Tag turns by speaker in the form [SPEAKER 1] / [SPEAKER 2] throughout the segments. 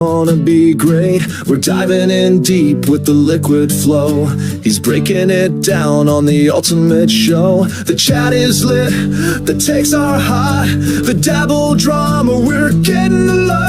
[SPEAKER 1] Wanna be great, we're diving in deep with the liquid flow. He's breaking it down on the ultimate show. The chat is lit, the takes are hot, the dabble drama, we're getting a lot.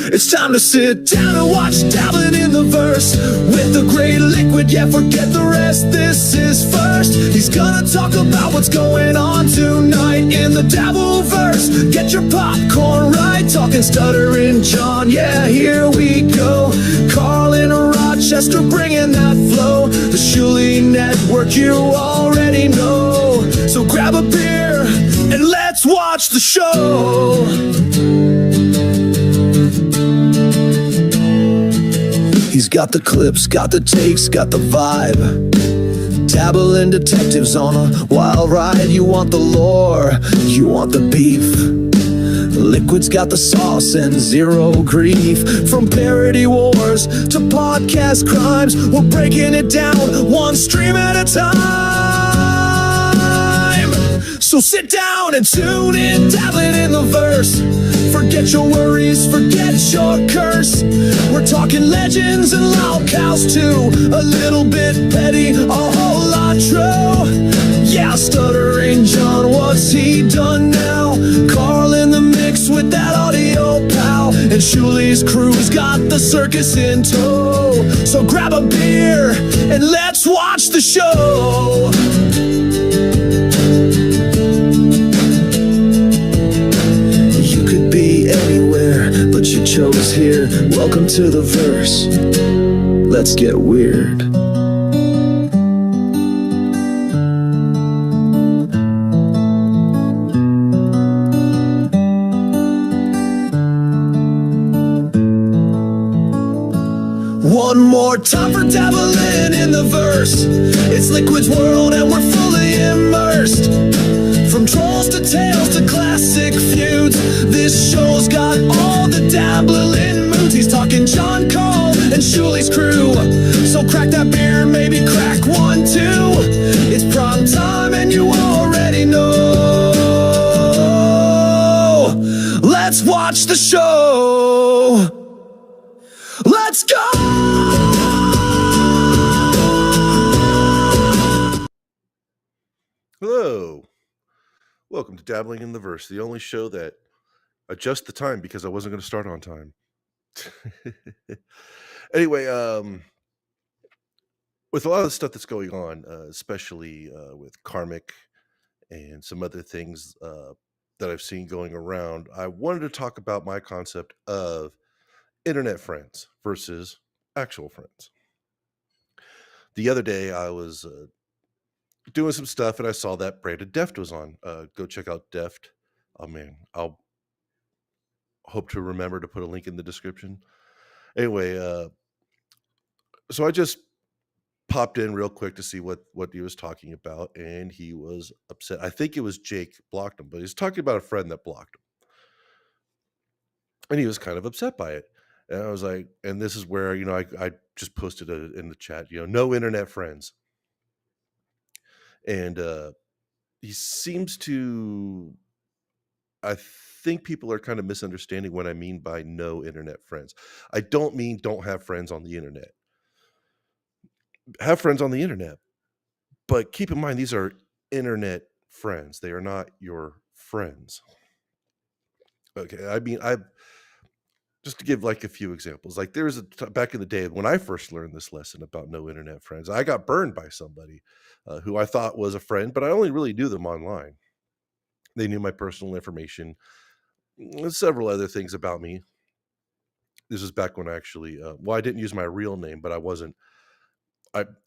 [SPEAKER 1] It's time to sit down and watch Dabbling in the Verse with the great liquid, yeah, forget the rest, this is first. He's gonna talk about what's going on tonight in the Dabble verse. Get your popcorn right, talking stuttering John, yeah, here we go. Carl in Rochester bringing that flow. The Shuley Network you already know. So grab a beer and let's watch the show. He's got the clips, got the takes, got the vibe. Dabbling detectives on a wild ride. You want the lore, you want the beef. Liquid's got the sauce and zero grief. From parody wars to podcast crimes, we're breaking it down one stream at a time. So sit down and tune in, Dabbling in the Verse. Forget your worries, forget your curse. We're talking legends and loud cows too. A little bit petty, a whole lot true. Yeah, stuttering John, what's he done now? Carl in the mix with that audio pal. And Shuley's crew's got the circus in tow. So grab a beer and let's watch the show. But you chose here. Welcome to the verse. Let's get weird. One more time for Dabbling in the Verse. It's Liquid's world and we're fully immersed. From trolls to tales to classic feuds, this show's got all the dabbling moods. He's talking John, Carl, and Shuley's crew. So crack that beer, maybe crack one too. It's prime time and you already know. Let's watch the show. Let's go!
[SPEAKER 2] Hello. Welcome to Dabbling in the Verse, the only show that adjusts the time because I wasn't going to start on time. Anyway, with a lot of the stuff that's going on, especially with Karmic and some other things that I've seen going around, I wanted to talk about my concept of internet friends versus actual friends. The other day, I was doing some stuff and I saw that Brandon Deft was on. Go check out Deft. Oh man, I'll hope to remember to put a link in the description. Anyway, so I just popped in real quick to see what he was talking about, and he was upset. I think it was Jake blocked him, but he's talking about a friend that blocked him. And he was kind of upset by it. And I was like, and this is where, I just posted in the chat, no internet friends. And he seems to, I think people are kind of misunderstanding what I mean by no internet friends. I don't mean don't have friends on the internet. Have friends on the internet. But keep in mind, these are internet friends. They are not your friends. Okay, I mean, just to give like a few examples, like there's back in the day when I first learned this lesson about no internet friends, I got burned by somebody who I thought was a friend, but I only really knew them online. They knew my personal information, several other things about me. This was back when I actually, I didn't use my real name, but I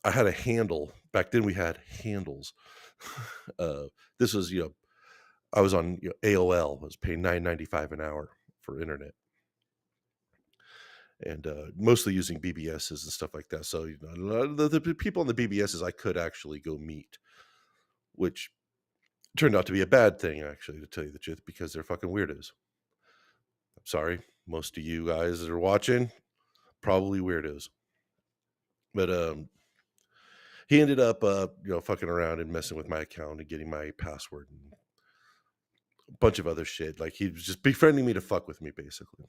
[SPEAKER 2] had a handle. Back then we had handles. This was, I was on AOL. I was paying $9.95 an hour for internet. And mostly using BBSs and stuff like that. So the people on the BBSs I could actually go meet, which turned out to be a bad thing, actually, to tell you the truth, because they're fucking weirdos. I'm sorry, most of you guys that are watching, probably weirdos. But he ended up, fucking around and messing with my account and getting my password and a bunch of other shit. Like he was just befriending me to fuck with me, basically.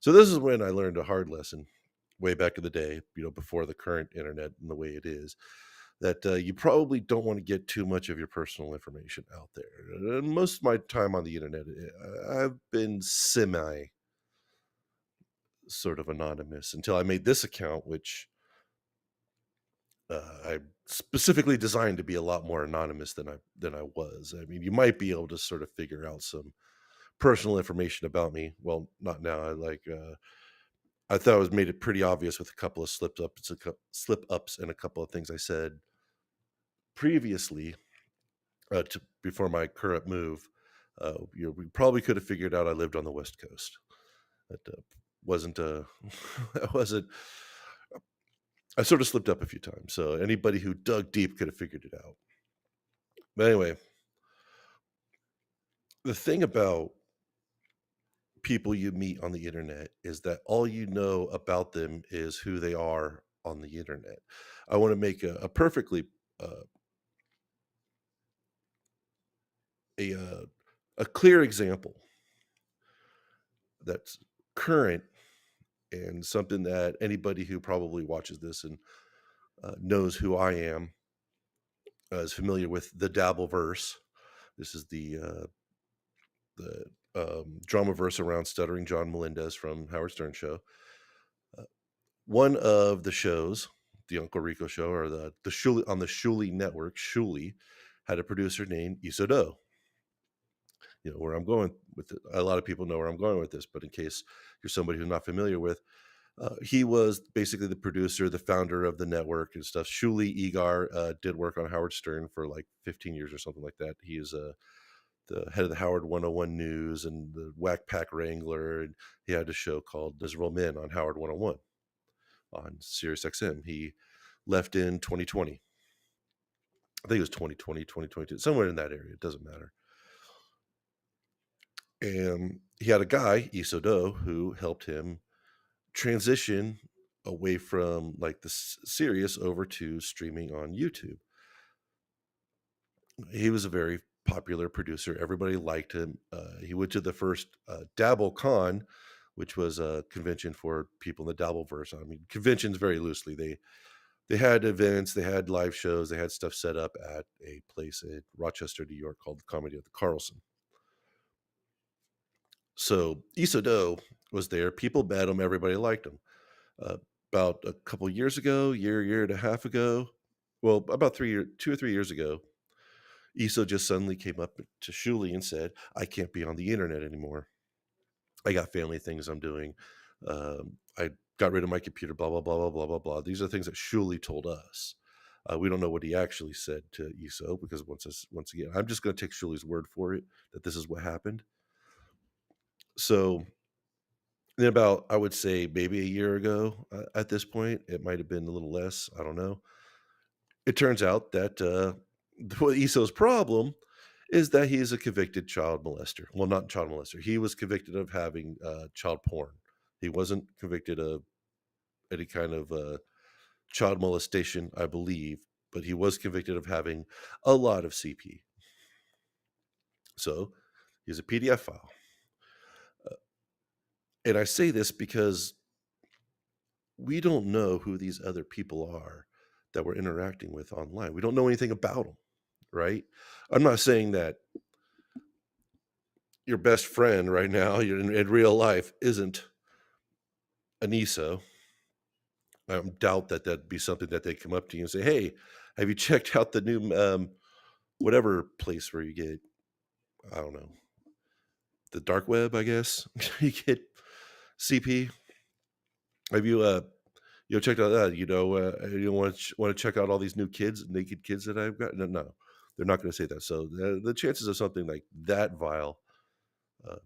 [SPEAKER 2] So this is when I learned a hard lesson way back in the day, before the current internet and the way it is, that you probably don't want to get too much of your personal information out there. And most of my time on the internet, I've been semi sort of anonymous until I made this account, which I specifically designed to be a lot more anonymous than I was. I mean, you might be able to sort of figure out some personal information about me. Well, not now. I thought it was made it pretty obvious with a couple of slip ups and a couple of things I said previously, before my current move. We probably could have figured out I lived on the West Coast. That wasn't that wasn't. I sort of slipped up a few times, so anybody who dug deep could have figured it out. But anyway, the thing about people you meet on the internet is that all you know about them is who they are on the internet. I want to make a perfectly uh, a uh, a clear example that's current and something that anybody who probably watches this and knows who I am, is familiar with the Dabbleverse. This is the drama verse around stuttering John Melendez from Howard Stern show. One of the shows, the Uncle Rico show, or the Shuli on the Shuli network, Shuli, had a producer named Isodo. You know where I'm going with it. A lot of people know where I'm going with this, but in case you're somebody who's not familiar with, he was basically the producer, the founder of the network and stuff. Shuli Egar did work on Howard Stern for like 15 years or something like that. He is the head of the Howard 101 News and the Whack Pack Wrangler, and he had a show called Does Real Men on Howard 101 on Sirius XM. He left in 2020. I think it was 2020, 2022, somewhere in that area. It doesn't matter. And he had a guy, Isodo, who helped him transition away from like the Sirius over to streaming on YouTube. He was a very popular producer. Everybody liked him. He went to the first DabbleCon, which was a convention for people in the Dabbleverse. I mean, conventions very loosely. They had events, they had live shows, they had stuff set up at a place in Rochester, New York called the Comedy of the Carlson. So Isodo was there. People met him. Everybody liked him. About a couple years ago, year and a half ago, well, about 2 or 3 years ago, Iso just suddenly came up to Shuli and said, "I can't be on the internet anymore. I got family things I'm doing. I got rid of my computer, blah, blah, blah, blah, blah, blah, blah." These are things that Shuli told us. We don't know what he actually said to Iso because once again, I'm just going to take Shuli's word for it that this is what happened. So then about, I would say maybe a year ago at this point, it might have been a little less. I don't know. It turns out that what Iso's problem is that he is a convicted child molester. Well, not child molester. He was convicted of having child porn. He wasn't convicted of any kind of child molestation, I believe, but he was convicted of having a lot of CP. So he's a PDF file. And I say this because we don't know who these other people are that we're interacting with online. We don't know anything about them, right? I'm not saying that your best friend right now in real life isn't an ESO. I doubt that that'd be something that they come up to you and say, "Hey, have you checked out the new whatever place where you get, I don't know, the dark web, I guess, you get CP? Have you checked out that? You want to check out all these new naked kids that I've got?" No, they're not going to say that. So the chances of something like that vile uh,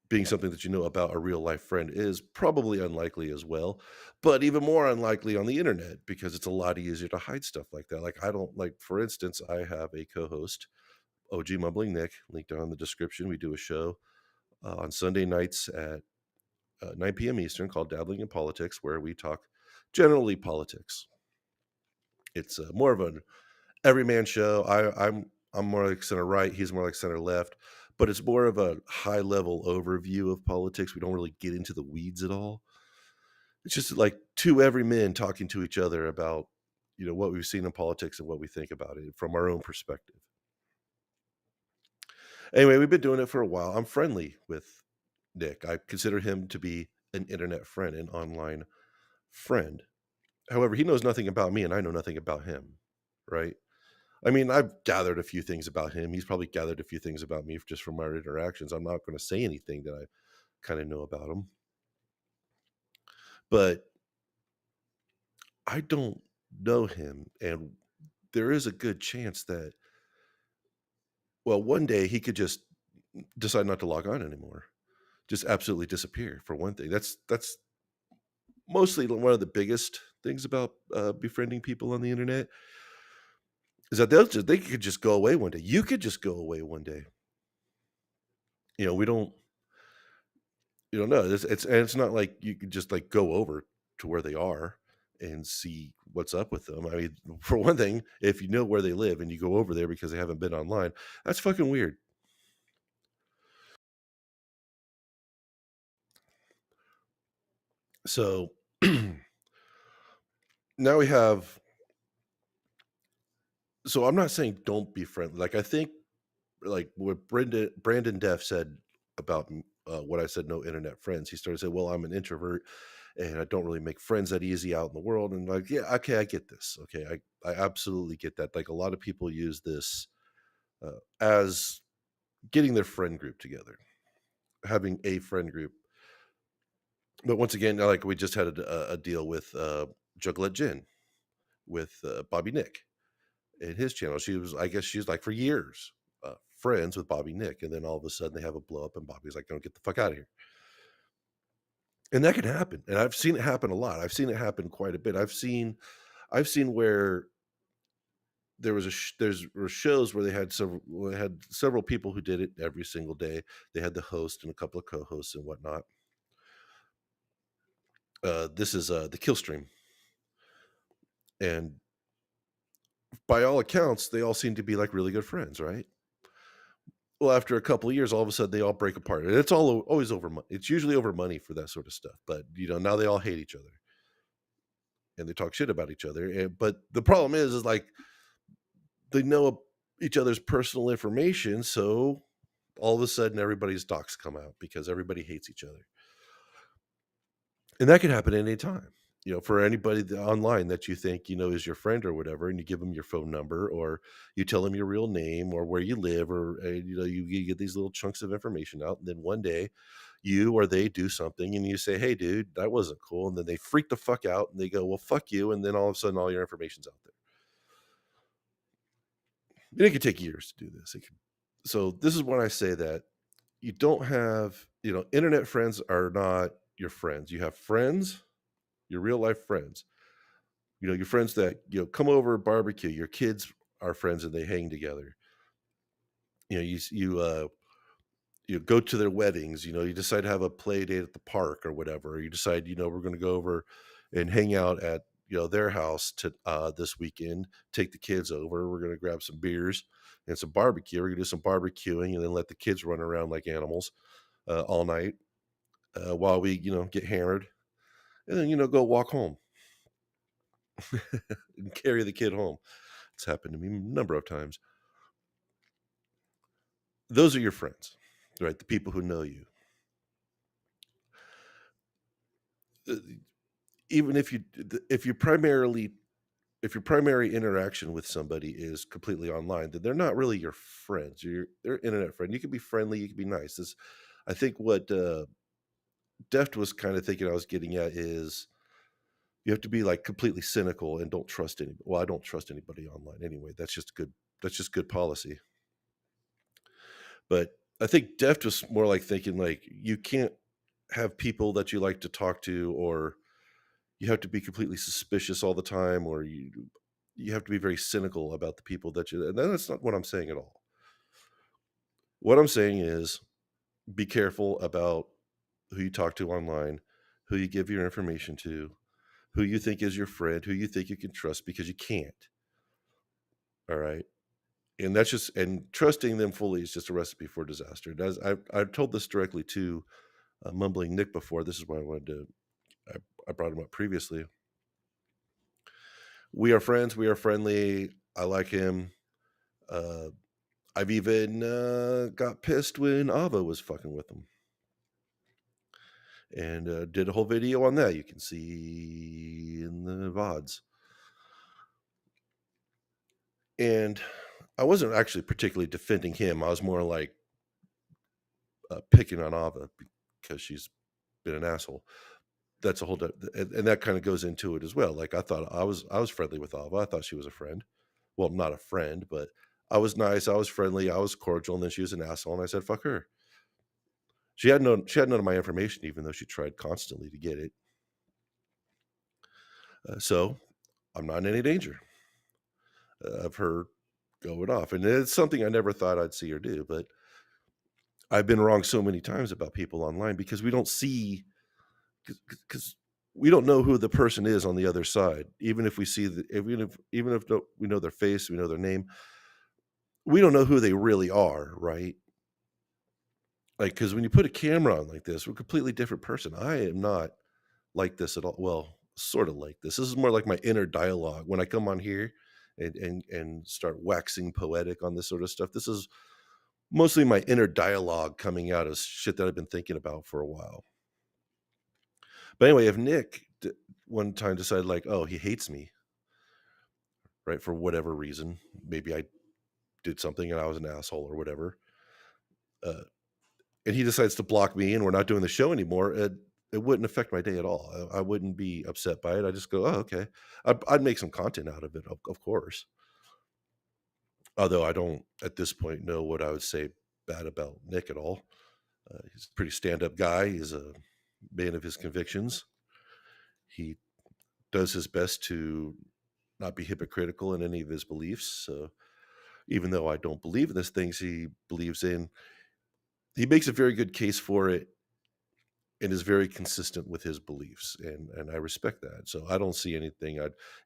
[SPEAKER 2] being something that you know about a real life friend is probably unlikely as well, but even more unlikely on the internet because it's a lot easier to hide stuff like that. Like, I don't like, for instance, I have a co-host, OG Mumbling Nick, linked down in the description. We do a show on Sunday nights at 9 p.m. Eastern called Dabbling in Politics, where we talk generally politics. It's more of an everyman show. I'm more like center right, he's more like center left, but it's more of a high level overview of politics. We don't really get into the weeds at all. It's just like two everymen talking to each other about, what we've seen in politics and what we think about it from our own perspective. Anyway, we've been doing it for a while. I'm friendly with Nick. I consider him to be an internet friend, an online friend. However, he knows nothing about me and I know nothing about him, right? I mean, I've gathered a few things about him. He's probably gathered a few things about me just from our interactions. I'm not going to say anything that I kind of know about him, but I don't know him. And there is a good chance that, well, one day he could just decide not to log on anymore, just absolutely disappear for one thing. That's mostly one of the biggest things about befriending people on the internet is that they could just go away one day. You could just go away one day. We don't know. It's not like you could just like go over to where they are and see what's up with them. I mean, for one thing, if you know where they live and you go over there because they haven't been online, that's fucking weird. So now we have. So I'm not saying don't be friendly. Like I think, like what Brandon Deff said about what I said, no internet friends. He started saying, "Well, I'm an introvert, and I don't really make friends that easy out in the world." And like, yeah, okay, I get this. Okay, I absolutely get that. Like a lot of people use this as getting their friend group together, having a friend group. But once again, like we just had a deal with Juglet Jen with Bobby Nick in his channel. I guess she's like for years friends with Bobby Nick, and then all of a sudden they have a blow up, and Bobby's like, "Don't get the fuck out of here." And that can happen, and I've seen it happen a lot. I've seen it happen quite a bit. I've seen where there was were shows where they had several people who did it every single day. They had the host and a couple of co-hosts and whatnot. This is the Kill Stream, and by all accounts, they all seem to be like really good friends, right? Well, after a couple of years, all of a sudden they all break apart, and it's always over money. It's usually over money for that sort of stuff. But now they all hate each other and they talk shit about each other. But the problem is like they know each other's personal information, so all of a sudden everybody's docs come out because everybody hates each other, and that can happen at any time. For anybody online that you think is your friend or whatever, and you give them your phone number, or you tell them your real name or where you live, or you get these little chunks of information out, and then one day you or they do something, and you say, "Hey, dude, that wasn't cool," and then they freak the fuck out, and they go, "Well, fuck you," and then all of a sudden all your information's out there. And it could take years to do this. So this is when I say that you don't have, internet friends are not your friends. You have friends, your real life friends. Your friends that, come over barbecue. Your kids are friends and they hang together. You go to their weddings. You decide to have a play date at the park or whatever. Or you decide, we're going to go over and hang out at their house to this weekend. Take the kids over. We're going to grab some beers and some barbecue. We're going to do some barbecuing and then let the kids run around like animals all night while we get hammered, and then go walk home and carry the kid home. It's happened to me a number of times. Those are your friends, right? The people who know you. Uh, Even if you primarily if your primary interaction with somebody is completely online, then they're not really your friends. They're internet friend. You can be friendly, you can be nice. I think what Deft was kind of thinking I was getting at is you have to be like completely cynical and don't trust anybody. Well, I don't trust anybody online anyway. That's just good. That's just good policy. But I think Deft was more like thinking like you can't have people that you like to talk to, or you have to be completely suspicious all the time, or you have to be very cynical about the people that you. And that's not what I'm saying at all. What I'm saying is be careful about who you talk to online, who you give your information to, who you think is your friend, who you think you can trust, because you can't. All right. And that's just, and trusting them fully is just a recipe for disaster. And as I've told this directly to Mumbling Nick before. This is why I wanted to, I brought him up previously. We are friends. We are friendly. I like him. I've even got pissed when Ava was fucking with him. And did a whole video on that. You can see in the VODs. And I wasn't actually particularly defending him. I was more like picking on Ava because she's been an asshole. That's a whole, and that kind of goes into it as well. Like I thought I was friendly with Ava. I thought she was a friend. Well, not a friend, but I was nice. I was friendly. I was cordial. And then she was an asshole, and I said, "Fuck her." She had none of my information, even though she tried constantly to get it. So I'm not in any danger of her going off. And it's something I never thought I'd see her do, but I've been wrong so many times about people online because we don't see, because we don't know who the person is on the other side. Even if we see even if we know their face, we know their name, we don't know who they really are, right? Like, because when you put a camera on like this, we're a completely different person. I am not like this at all. Well, sort of like this. This is more like my inner dialogue when I come on here and start waxing poetic on this sort of stuff. This is mostly my inner dialogue coming out of shit that I've been thinking about for a while. But anyway, if Nick one time decided like, oh, he hates me, right, for whatever reason, maybe I did something and I was an asshole or whatever, and he decides to block me and we're not doing the show anymore, it wouldn't affect my day at all. I wouldn't be upset by it. I just go, oh, okay. I'd make some content out of it, of course. Although I don't, at this point, know what I would say bad about Nick at all. He's a pretty stand-up guy. He's a man of his convictions. He does his best to not be hypocritical in any of his beliefs. So even though I don't believe in the things he believes in, he makes a very good case for it and is very consistent with his beliefs, and I respect that. So I don't see anything.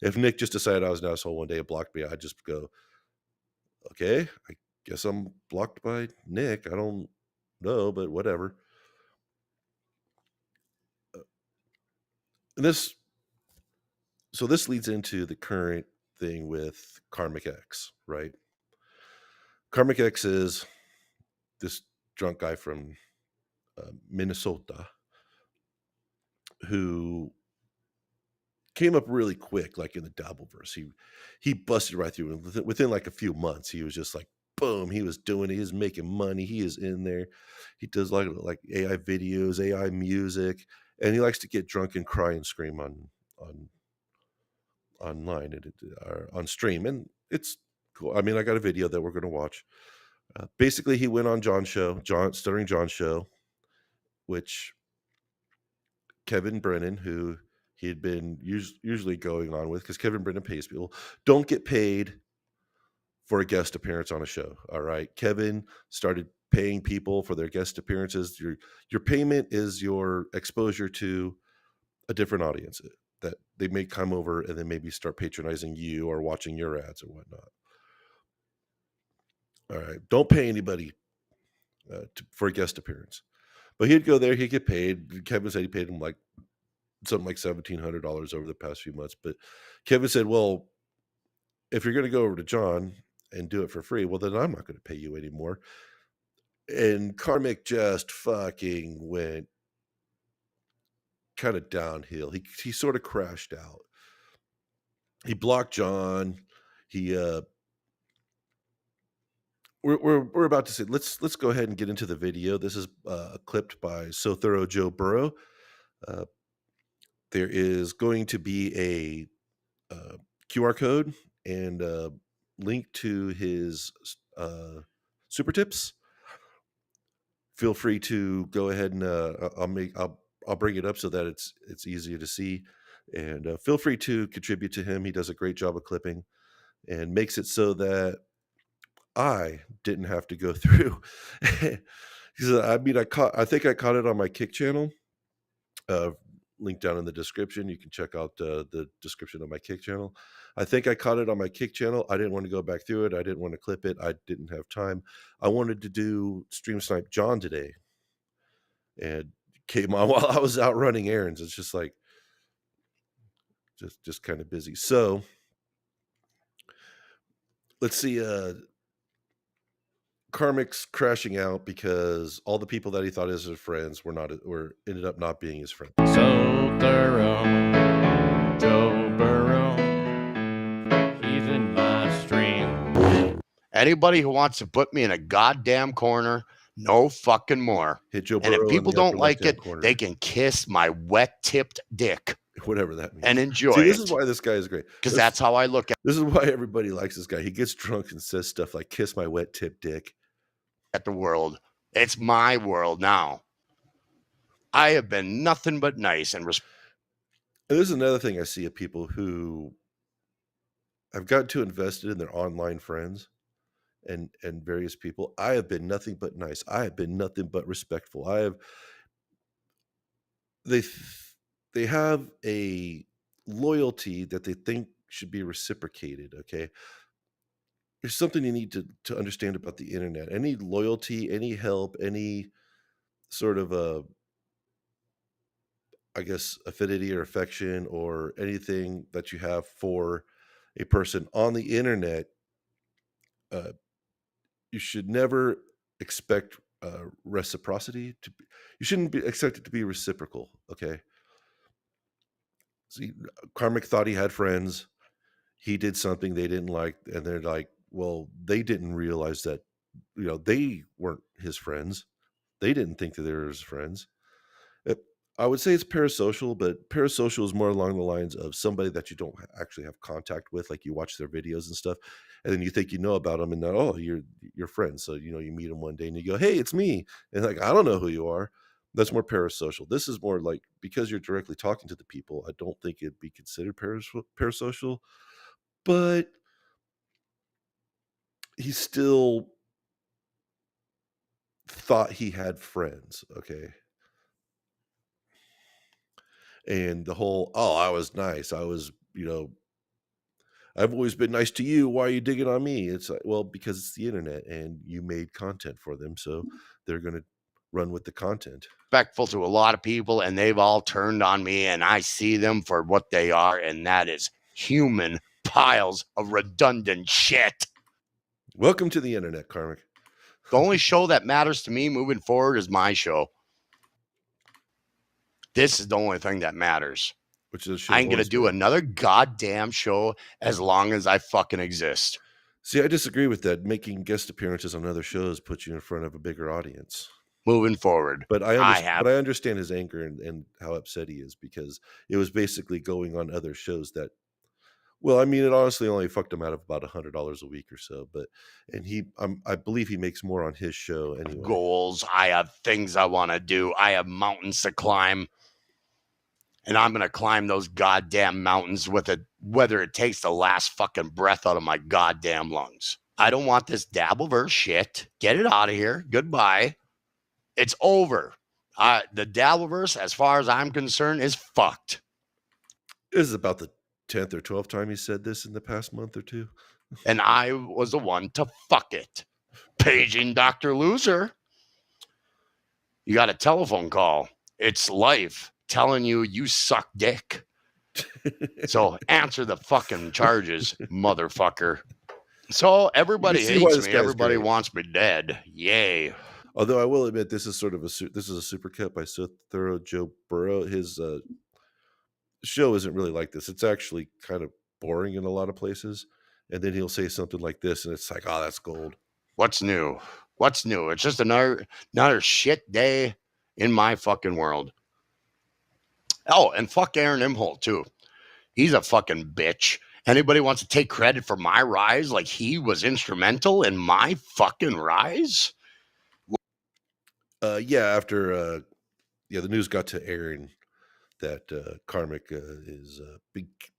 [SPEAKER 2] If Nick just decided I was an asshole one day and blocked me, I'd just go, okay, I guess I'm blocked by Nick. I don't know, but whatever. And this leads into the current thing with Karmic X, right? Karmic X is this drunk guy from Minnesota who came up really quick, like in the Dabbleverse. He busted right through within like a few months. He was just like, boom, he was doing it. He was making money. He is in there. He does like AI videos, AI music, and he likes to get drunk and cry and scream online and on stream, and it's cool. I mean, I got a video that we're going to watch. Basically, he went on Stuttering John's show, which Kevin Brennan, who he had been usually going on with, because Kevin Brennan pays people, don't get paid for a guest appearance on a show. All right. Kevin started paying people for their guest appearances. Your payment is your exposure to a different audience that they may come over and then maybe start patronizing you or watching your ads or whatnot. All right. Don't pay anybody for a guest appearance. But he'd go there, he'd get paid. Kevin said he paid him like something like $1,700 over the past few months. But Kevin said, well, if you're going to go over to John and do it for free, well, then I'm not going to pay you anymore. And Karmic just fucking went kind of downhill. He sort of crashed out. He blocked John. We're about to say, let's go ahead and get into the video. This is clipped by So Thorough Joe Burrow. There is going to be a QR code and a link to his super tips. Feel free to go ahead and I'll bring it up so that it's easier to see, and feel free to contribute to him. He does a great job of clipping and makes it so that I didn't have to go through. I mean, I think I caught it on my Kick channel. Link down in the description. You can check out the description of my Kick channel. I think I caught it on my Kick channel. I didn't want to go back through it. I didn't want to clip it. I didn't have time. I wanted to do Stream Snipe John today, and came on while I was out running errands. It's just like just kind of busy. So let's see. Karmic's crashing out because all the people that he thought as his friends were ended up not being his friends.
[SPEAKER 3] So thorough, Joe Burrow, he's in my stream.
[SPEAKER 4] Anybody who wants to put me in a goddamn corner, no fucking more.
[SPEAKER 2] Hit Joe
[SPEAKER 4] And
[SPEAKER 2] Burrow
[SPEAKER 4] if people
[SPEAKER 2] in the upper
[SPEAKER 4] don't like
[SPEAKER 2] left-hand
[SPEAKER 4] it,
[SPEAKER 2] corner.
[SPEAKER 4] they can kiss my wet-tipped dick
[SPEAKER 2] Whatever that means.
[SPEAKER 4] and enjoy
[SPEAKER 2] See,
[SPEAKER 4] it.
[SPEAKER 2] this is why this guy is great.
[SPEAKER 4] Because that's how I look
[SPEAKER 2] This is why everybody likes this guy. He gets drunk and says stuff like "kiss my wet tip dick."
[SPEAKER 4] at the world. It's my world now. I have been nothing but nice and
[SPEAKER 2] And this is another thing I see of people who have gotten too invested in their online friends and various people. I have been nothing but nice. I have been nothing but respectful. They have a loyalty that they think should be reciprocated. Okay, there's something you need to understand about the internet. Any loyalty, any help, any sort of I guess affinity or affection or anything that you have for a person on the internet, you should never expect reciprocity to be, you shouldn't be expect it to be reciprocal. Okay. See, Karmic thought he had friends. He did something they didn't like, and they're like, well, they didn't realize that, they weren't his friends. They didn't think that they were his friends. I would say it's parasocial, but parasocial is more along the lines of somebody that you don't actually have contact with, like you watch their videos and stuff, and then you think you know about them, and then you're friends. So you meet them one day and you go, "Hey, it's me," and like I don't know who you are. That's more parasocial. This is more like because you're directly talking to the people. I don't think it'd be considered parasocial, but he still thought he had friends. Okay. And the whole, oh, I was nice. I was, I've always been nice to you. Why are you digging on me? It's like, well, because it's the internet and you made content for them. So they're going to run with the content.
[SPEAKER 4] respectful to a lot of people, and they've all turned on me, and I see them for what they are, and that is human piles of redundant shit.
[SPEAKER 2] Welcome to the internet, Karmic.
[SPEAKER 4] The only show that matters to me moving forward is my show. This is the only thing that matters.
[SPEAKER 2] Which is
[SPEAKER 4] I ain't going to do another goddamn show as long as I fucking exist.
[SPEAKER 2] See, I disagree with that. Making guest appearances on other shows puts you in front of a bigger audience.
[SPEAKER 4] Moving forward.
[SPEAKER 2] But I understand his anger and how upset he is, because it was basically going on other shows that, well, I mean, it honestly only fucked him out of about $100 a week or so. But, and I believe he makes more on his show anyway.
[SPEAKER 4] Goals. I have things I want to do. I have mountains to climb. And I'm going to climb those goddamn mountains with it, whether it takes the last fucking breath out of my goddamn lungs. I don't want this Dabbleverse shit. Get it out of here. Goodbye. It's over. The Dabbleverse, as far as I'm concerned, is fucked.
[SPEAKER 2] This is about the 10th or 12th time he said this in the past month or two.
[SPEAKER 4] And I was the one to fuck it. Paging Dr. Loser. You got a telephone call. It's life telling you suck dick. So answer the fucking charges, motherfucker. So everybody hates me. Everybody wants me dead. Yay.
[SPEAKER 2] Although I will admit, this is a super cut by So Thorough Joe Burrow. His show isn't really like this. It's actually kind of boring in a lot of places. And then he'll say something like this, and it's like, oh, that's gold.
[SPEAKER 4] What's new? What's new? It's just another shit day in my fucking world. Oh, and fuck Aaron Imholt, too. He's a fucking bitch. Anybody wants to take credit for my rise like he was instrumental in my fucking rise?
[SPEAKER 2] After the news got to Aaron that Karmic is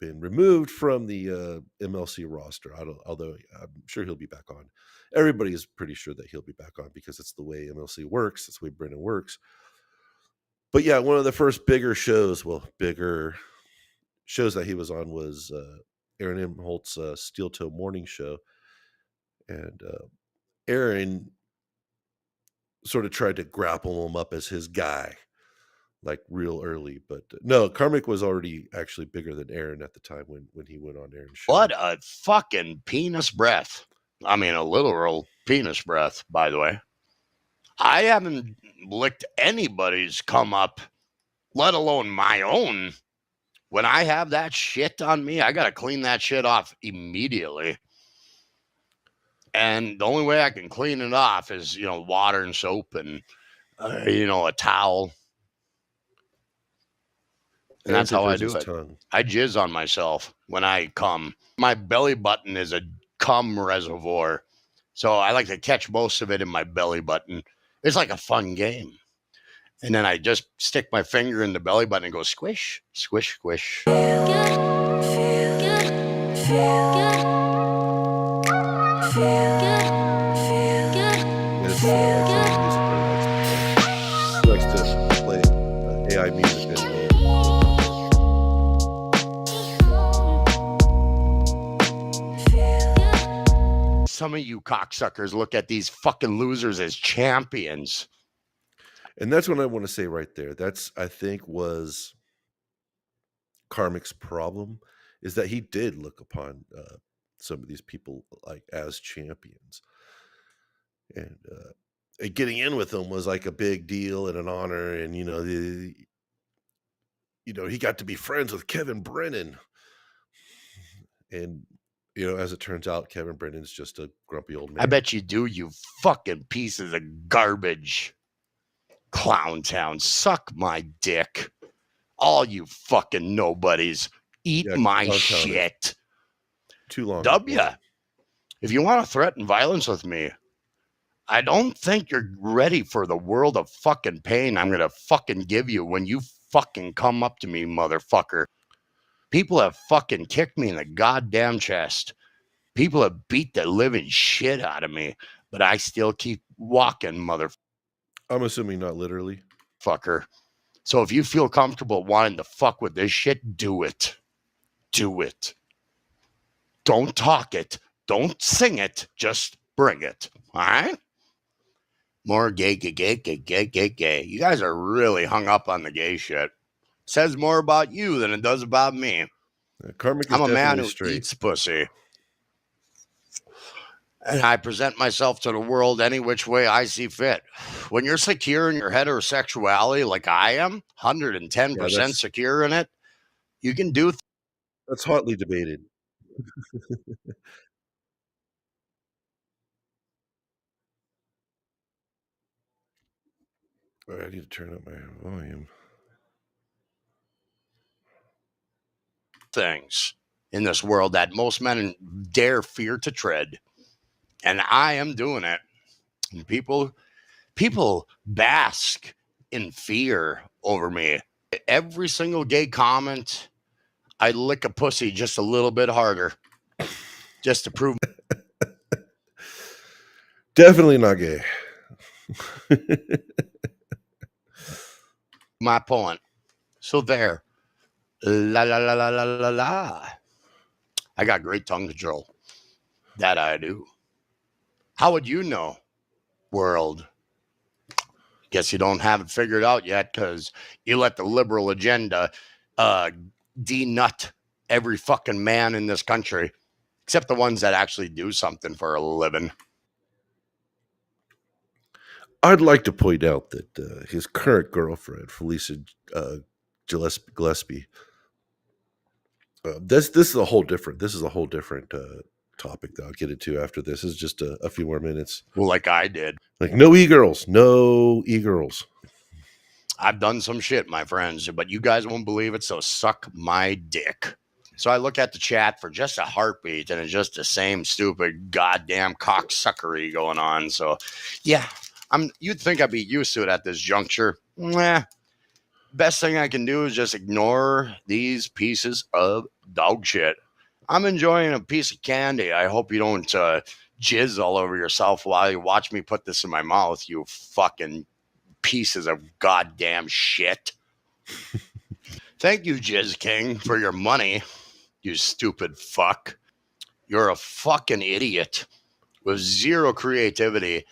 [SPEAKER 2] been removed from the MLC roster. Although I'm sure he'll be back on. Everybody is pretty sure that he'll be back on because it's the way MLC works. That's the way Brendan works. But yeah, one of the first bigger shows that he was on was Aaron Imholt's Steel Toe Morning Show, and Aaron sort of tried to grapple him up as his guy, like real early. But no, Karmic was already actually bigger than Aaron at the time when he went on Aaron's show.
[SPEAKER 4] What a fucking penis breath. I mean, a literal penis breath, by the way. I haven't licked anybody's come up, let alone my own. When I have that shit on me, I got to clean that shit off immediately. And the only way I can clean it off is, water and soap and, a towel. And that's how I do it. I jizz on myself when I come. My belly button is a cum reservoir. So I like to catch most of it in my belly button. It's like a fun game. And then I just stick my finger in the belly button and go squish, squish, squish.
[SPEAKER 2] He likes to play AI music.
[SPEAKER 4] Some of you cocksuckers look at these fucking losers as champions.
[SPEAKER 2] And that's what I want to say right there. That's, I think, was Karmic's problem, is that he did look upon some of these people like as champions. And getting in with them was like a big deal and an honor. And, he got to be friends with Kevin Brennan. And, as it turns out, Kevin Brennan's just a grumpy old man.
[SPEAKER 4] I bet you do, you fucking pieces of garbage. Clown Town, suck my dick. All you fucking nobodies, eat my shit.
[SPEAKER 2] Too long.
[SPEAKER 4] W, if you want to threaten violence with me, I don't think you're ready for the world of fucking pain I'm going to fucking give you when you fucking come up to me, motherfucker. People have fucking kicked me in the goddamn chest. People have beat the living shit out of me, but I still keep walking, motherfucker.
[SPEAKER 2] I'm assuming not literally.
[SPEAKER 4] Fucker. So if you feel comfortable wanting to fuck with this shit, do it. Do it. Don't talk it. Don't sing it. Just bring it. All right? More gay. You guys are really hung up on the gay shit. Says more about you than it does about me.
[SPEAKER 2] I'm
[SPEAKER 4] a man who eats pussy. And I present myself to the world any which way I see fit. When you're secure in your heterosexuality like I am, 110% secure in it, you can do
[SPEAKER 2] that's hotly debated. All right, I need to turn up my volume.
[SPEAKER 4] Things in this world that most men dare fear to tread. And I am doing it. And people bask in fear over me. Every single gay comment, I lick a pussy just a little bit harder. Just to prove.
[SPEAKER 2] Definitely not gay.
[SPEAKER 4] My point. So there. La la la la la la la. I got great tongue control. That I do. How would you know, world? Guess you don't have it figured out yet because you let the liberal agenda denut every fucking man in this country, except the ones that actually do something for a living.
[SPEAKER 2] I'd like to point out that his current girlfriend, Felicia Gillespie, this is a whole different topic that I'll get into after this. This is just a few more minutes.
[SPEAKER 4] Well, like I did.
[SPEAKER 2] Like no e-girls.
[SPEAKER 4] I've done some shit, my friends, but you guys won't believe it, so suck my dick. So I look at the chat for just a heartbeat, and it's just the same stupid goddamn cocksuckery going on. So, yeah, you'd think I'd be used to it at this juncture. Nah. Best thing I can do is just ignore these pieces of dog shit. I'm enjoying a piece of candy. I hope you don't jizz all over yourself while you watch me put this in my mouth, you fucking pieces of goddamn shit. Thank you, Jizz King, for your money. you stupid fuck. You're a fucking idiot with zero creativity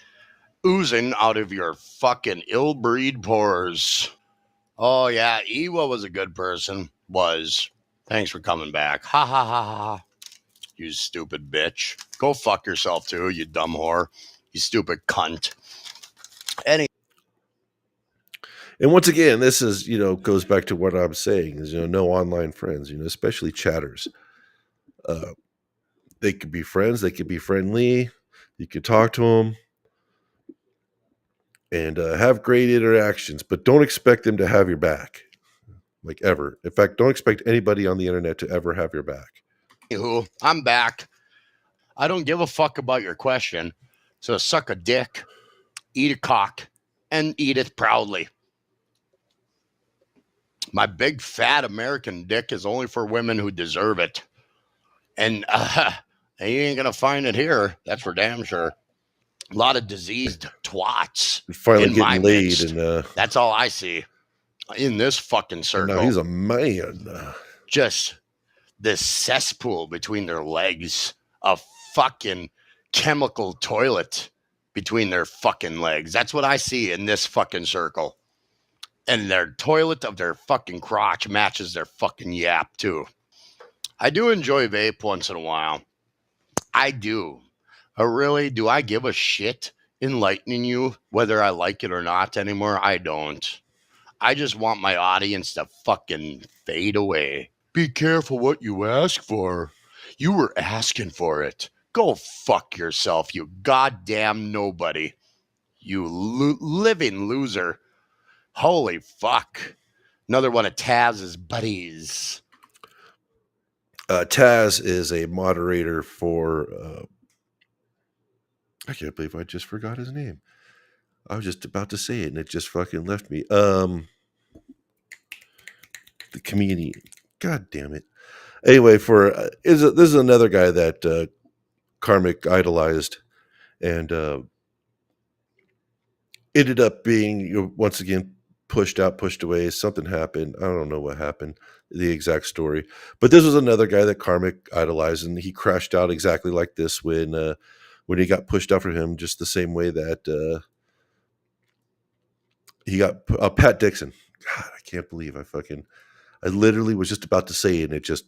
[SPEAKER 4] oozing out of your fucking ill-breed pores. Oh, yeah, Ewa was a good person. Was. Thanks for coming back. Ha ha ha ha. You stupid bitch. Go fuck yourself too, you dumb whore. You stupid cunt.
[SPEAKER 2] And once again, this is, goes back to what I'm saying is, no online friends, especially chatters. They could be friends, they could be friendly. You could talk to them and have great interactions, but don't expect them to have your back, like ever. In fact, don't expect anybody on the internet to ever have your back.
[SPEAKER 4] Anywho, I'm back. I don't give a fuck about your question. So suck a dick, eat a cock, and eat it proudly. My big fat American dick is only for women who deserve it. And you ain't going to find it here. That's for damn sure. A lot of diseased twats.
[SPEAKER 2] Finally
[SPEAKER 4] in my
[SPEAKER 2] getting laid,
[SPEAKER 4] midst.
[SPEAKER 2] and
[SPEAKER 4] that's all I see in this fucking circle.
[SPEAKER 2] now he's a man.
[SPEAKER 4] Just this cesspool between their legs, a fucking chemical toilet between their fucking legs. That's what I see in this fucking circle. And their toilet of their fucking crotch matches their fucking yap too. I do enjoy vape once in a while. I do. Really, do I give a shit enlightening you whether I like it or not anymore? I don't. I just want my audience to fucking fade away. Be careful what you ask for. You were asking for it. Go fuck yourself, you goddamn nobody. You living loser. Holy fuck. Another one of Taz's buddies.
[SPEAKER 2] Taz is a moderator for... I can't believe I just forgot his name. I was just about to say it, and it just fucking left me. The comedian. God damn it. Anyway, this is another guy that Karmic idolized, and ended up being, once again, pushed out, pushed away. Something happened. I don't know what happened, the exact story. But this was another guy that Karmic idolized, and he crashed out exactly like this when he got pushed out from him, just the same way that he got Pat Dixon. God, I can't believe I literally was just about to say it, and it just,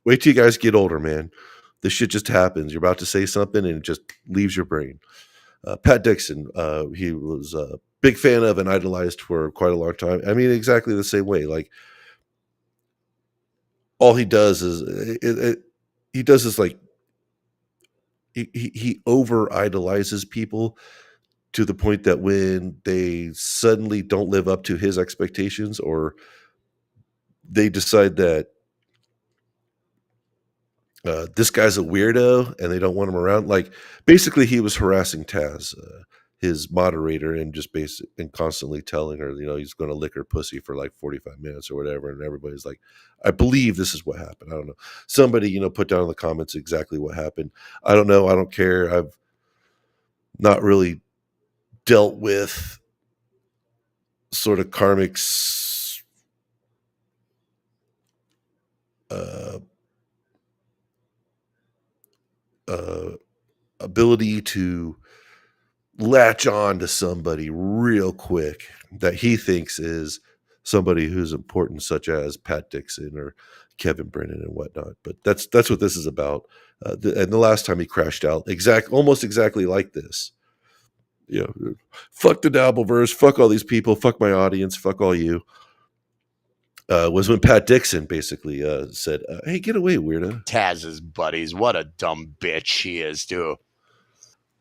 [SPEAKER 2] wait till you guys get older, man. This shit just happens. You're about to say something, and it just leaves your brain. Pat Dixon, he was a big fan of and idolized for quite a long time. I mean, exactly the same way. Like, all he does is he does this, like, he over idolizes people to the point that when they suddenly don't live up to his expectations, or they decide that this guy's a weirdo and they don't want him around, like, basically he was harassing Taz, his moderator, and just and constantly telling her, he's going to lick her pussy for like 45 minutes or whatever. And everybody's like, I believe this is what happened. I don't know. Somebody, put down in the comments exactly what happened. I don't know. I don't care. I've not really dealt with sort of Karmic's ability to latch on to somebody real quick that he thinks is somebody who's important, such as Pat Dixon or Kevin Brennan and whatnot. But that's what this is about. And the last time he crashed out, almost exactly like this. Fuck the Dabbleverse, fuck all these people, fuck my audience, fuck all you. Was when Pat Dixon basically said, hey, get away, weirdo.
[SPEAKER 4] Taz's buddies. What a dumb bitch she is, too.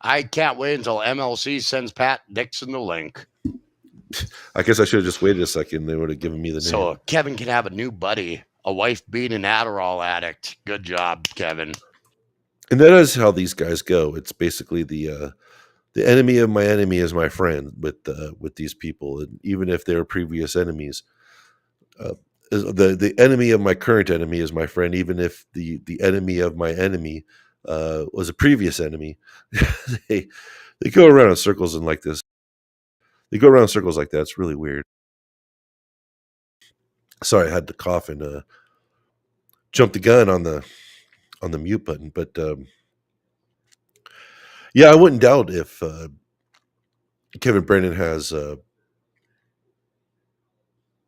[SPEAKER 4] I can't wait until MLC sends Pat Dixon the link.
[SPEAKER 2] I guess I should have just waited a second. They would have given me the name.
[SPEAKER 4] So Kevin can have a new buddy, a wife being an Adderall addict. Good job, Kevin.
[SPEAKER 2] And that is how these guys go. It's basically the enemy of my enemy is my friend with these people. And even if they're previous enemies, the enemy of my current enemy is my friend. Even if the enemy of my enemy was a previous enemy, they go around in circles and like this. They go around in circles like that. It's really weird. Sorry, I had to cough and jumped the gun on the mute button, but yeah, I wouldn't doubt if Kevin Brennan has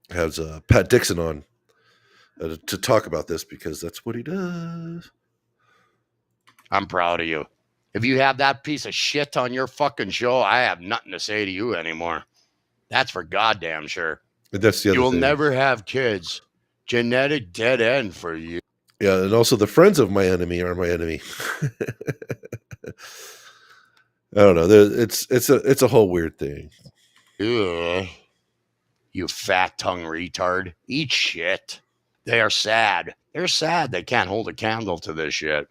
[SPEAKER 2] Pat Dixon on to talk about this, because that's what he does.
[SPEAKER 4] I'm proud of you. If you have that piece of shit on your fucking show, I have nothing to say to you anymore. That's for goddamn sure.
[SPEAKER 2] And that's the other
[SPEAKER 4] You will
[SPEAKER 2] thing.
[SPEAKER 4] never have kids. Genetic dead end for you.
[SPEAKER 2] Yeah, and also the friends of my enemy are my enemy. I don't know. It's a whole weird thing.
[SPEAKER 4] Ugh. You fat tongue retard. Eat shit. They are sad. They're sad they can't hold a candle to this shit.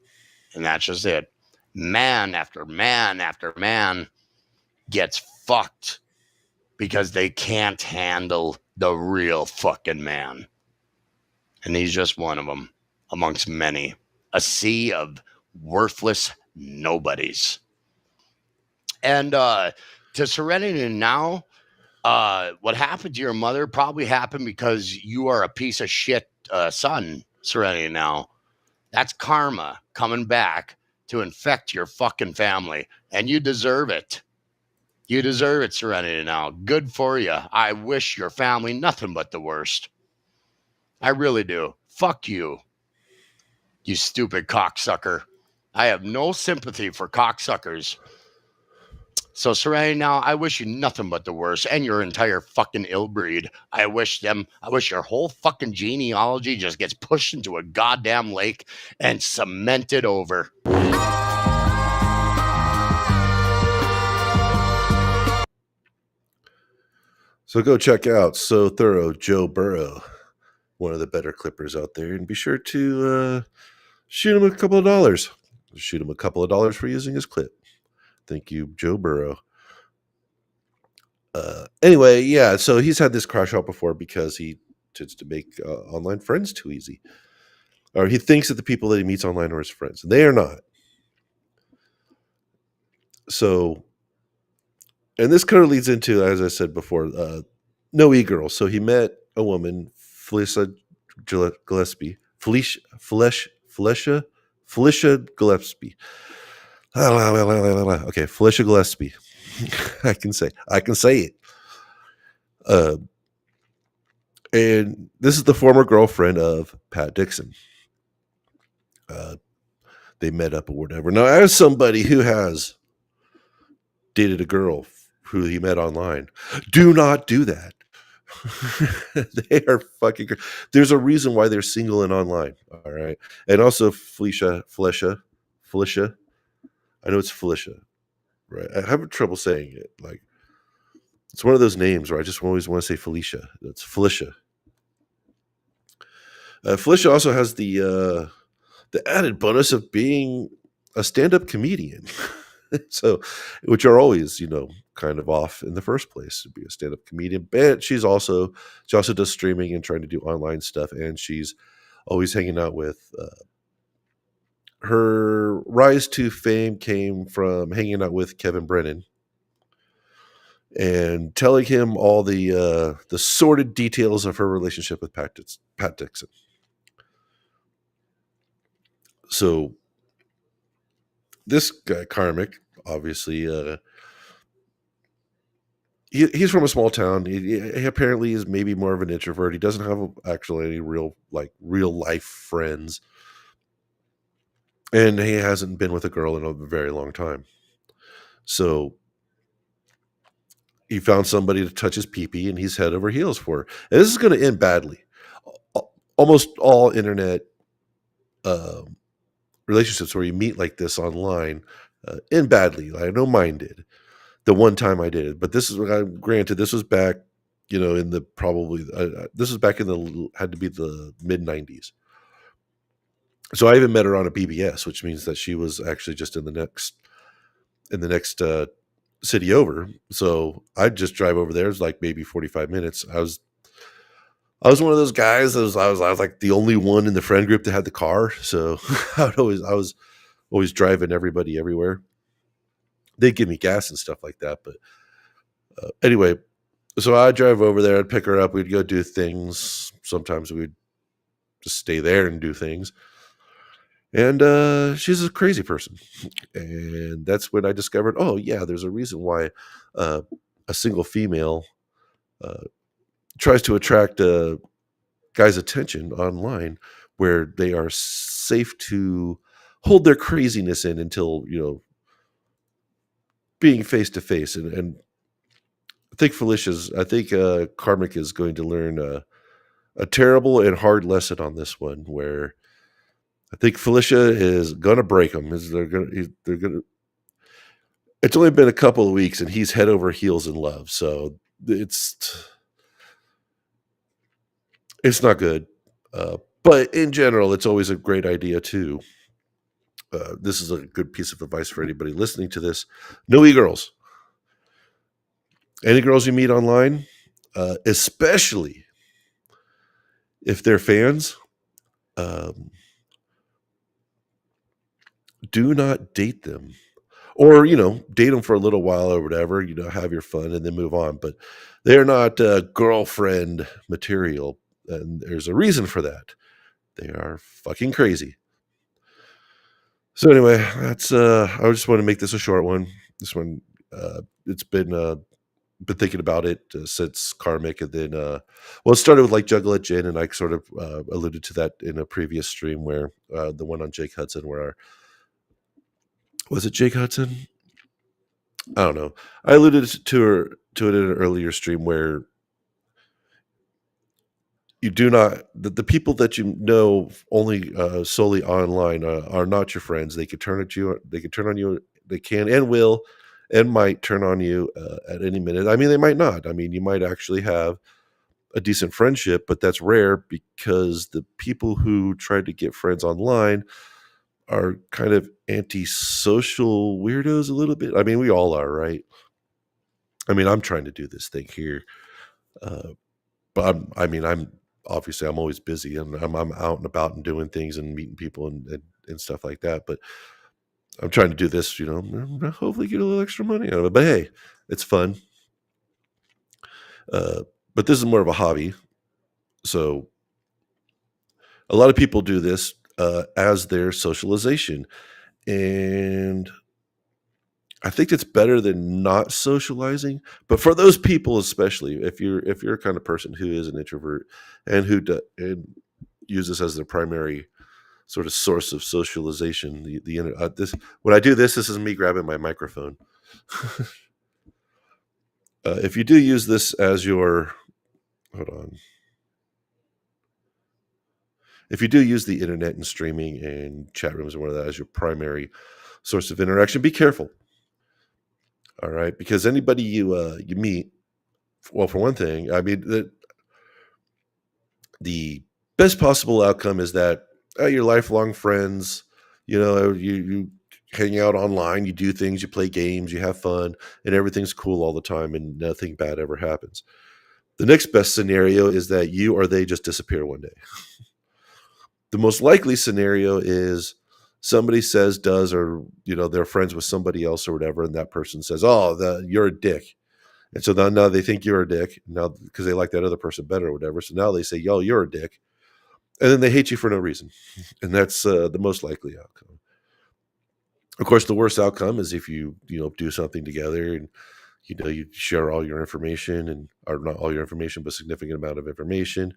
[SPEAKER 4] And that's just it. Man after man after man gets fucked because they can't handle the real fucking man. And he's just one of them amongst many. A sea of worthless nobodies. And to Serenity Now, what happened to your mother probably happened because you are a piece of shit son, Serenity Now. That's karma coming back to infect your fucking family. And you deserve it. You deserve it, Serenity Now. Good for you. I wish your family nothing but the worst. I really do. Fuck you, you stupid cocksucker. I have no sympathy for cocksuckers. So, Serenity Now, I wish you nothing but the worst, and your entire fucking ill breed. I wish your whole fucking genealogy just gets pushed into a goddamn lake and cemented over.
[SPEAKER 2] So go check out So Thorough Joe Burrow, one of the better clippers out there, and be sure to shoot him a couple of dollars. Shoot him a couple of dollars for using his clip. Thank you, Joe Burrow. Anyway, yeah, so he's had this crash out before because he tends to make online friends too easy. Or he thinks that the people that he meets online are his friends, and they are not. So, and this kind of leads into, as I said before, no e-girl. So he met a woman, Felicia Gillespie. Felicia Gillespie. Okay, Felicia Gillespie. I can say it. And this is the former girlfriend of Pat Dixon. They met up or whatever. Now, as somebody who has dated a girl who he met online, do not do that. They are fucking. There's a reason why they're single and online. All right, and also Felicia. I know it's Felicia, right? I have trouble saying it. Like, it's one of those names where I just always want to say Felicia. It's Felicia. Felicia also has the added bonus of being a stand-up comedian. So, which are always, kind of off in the first place to be a stand-up comedian. But she also does streaming and trying to do online stuff, and she's always hanging out with. Her rise to fame came from hanging out with Kevin Brennan and telling him all the sordid details of her relationship with Pat Dixon. So this guy, Karmic, obviously, he's from a small town. He apparently is maybe more of an introvert. He doesn't have actually any real life friends. And he hasn't been with a girl in a very long time. So he found somebody to touch his pee-pee, and he's head over heels for her. And this is going to end badly. Almost all internet relationships where you meet like this online end badly. I know mine did. The one time I did it, but this is granted. This was back, in the this was back in had to be the mid '90s. So I even met her on a BBS, which means that she was actually just in the next city over. So I'd just drive over there. It was like maybe 45 minutes. I was one of those guys. I was like the only one in the friend group that had the car. So I was always driving everybody everywhere. They'd give me gas and stuff like that. But anyway, so I'd drive over there. I'd pick her up. We'd go do things. Sometimes we'd just stay there and do things. And she's a crazy person. And that's when I discovered, oh, yeah, there's a reason why a single female tries to attract guys' attention online, where they are safe to hold their craziness in until, being face to face. And I think Karmic is going to learn a terrible and hard lesson on this one, where I think Felicia is gonna break him. They're gonna. It's only been a couple of weeks, and he's head over heels in love. So it's not good. But in general, it's always a great idea too. This is a good piece of advice for anybody listening to this. No e-girls. Any girls you meet online, especially if they're fans, do not date them. Or, date them for a little while or whatever, have your fun and then move on. But they're not girlfriend material. And there's a reason for that. They are fucking crazy. So anyway, that's I just want to make this a short one. This one, it's been thinking about it since Karmic, and then it started with like Juggle at Gin, and I sort of alluded to that in a previous stream where the one on Jake Hudson, where was it Jake Hudson? I don't know. I alluded to it in an earlier stream where you do not the people that you know only solely online are not your friends. They could turn at you. They could turn on you. They can and will and might turn on you at any minute. I mean, they might not. I mean, you might actually have a decent friendship, but that's rare because the people who try to get friends online are kind of antisocial weirdos a little bit. I mean, we all are, right? I mean, I'm trying to do this thing here, but I'm obviously I'm always busy, and I'm out and about and doing things and meeting people and stuff like that. But I'm trying to do this, hopefully get a little extra money out of it. But hey, it's fun. But this is more of a hobby. So a lot of people do this as their socialization. And I think it's better than not socializing. But for those people, especially if you're a kind of person who is an introvert and and uses as their primary sort of source of socialization, the internet. When I do this is me grabbing my microphone. If you do use this as your, hold on. If you do use the internet and streaming and chat rooms and whatever that as your primary source of interaction, be careful. All right, because anybody you meet, well, for one thing, I mean the best possible outcome is that your lifelong friends, you hang out online, you do things, you play games, you have fun, and everything's cool all the time, and nothing bad ever happens. The next best scenario is that you or they just disappear one day. The most likely scenario is somebody says, does, or they're friends with somebody else or whatever, and that person says, "Oh, you're a dick," and so now they think you're a dick now because they like that other person better or whatever. So now they say, "Yo, you're a dick," and then they hate you for no reason, and that's the most likely outcome. Of course, the worst outcome is if you do something together and you share all your information, or not all your information, but a significant amount of information.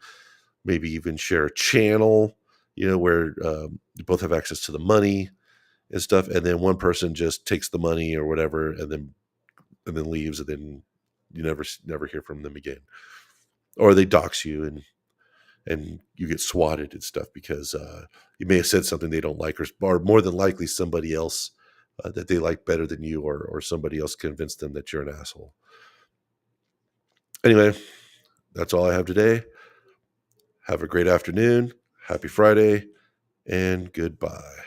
[SPEAKER 2] Maybe even share a channel, where you both have access to the money and stuff, and then one person just takes the money or whatever, and then leaves, and then you never hear from them again, or they dox you and you get swatted and stuff because you may have said something they don't like, or more than likely somebody else that they like better than you, or somebody else convinced them that you're an asshole. Anyway, that's all I have today. Have a great afternoon. Happy Friday, and goodbye.